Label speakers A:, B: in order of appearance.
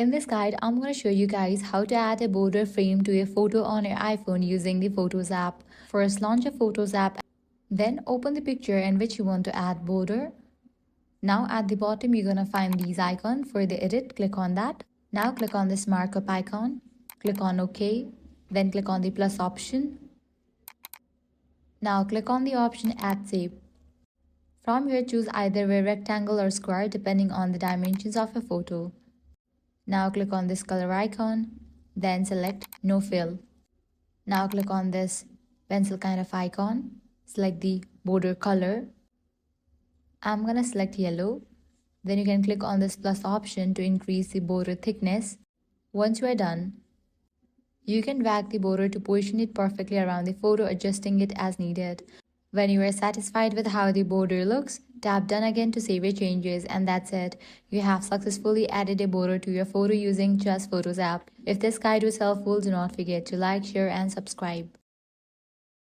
A: In this guide, I'm going to show you guys how to add a border frame to a photo on your iPhone using the Photos app. First, launch a Photos app, then open the picture in which you want to add border. Now at the bottom, you're going to find these icons for the edit. Click on that. Now click on this markup icon. Click on OK. Then click on the plus option. Now click on the option Add Shape. From here, choose either a rectangle or square depending on the dimensions of your photo. Now click on this color icon, then select No Fill. Now click on this pencil kind of icon, select the border color. I'm gonna select yellow. Then you can click on this plus option to increase the border thickness. Once you are done, you can drag the border to position it perfectly around the photo, adjusting it as needed. When you are satisfied with how the border looks, tap done again to save your changes, and that's it. You have successfully added a border to your photo using just Photos app. If this guide was helpful, do not forget to like, share and subscribe.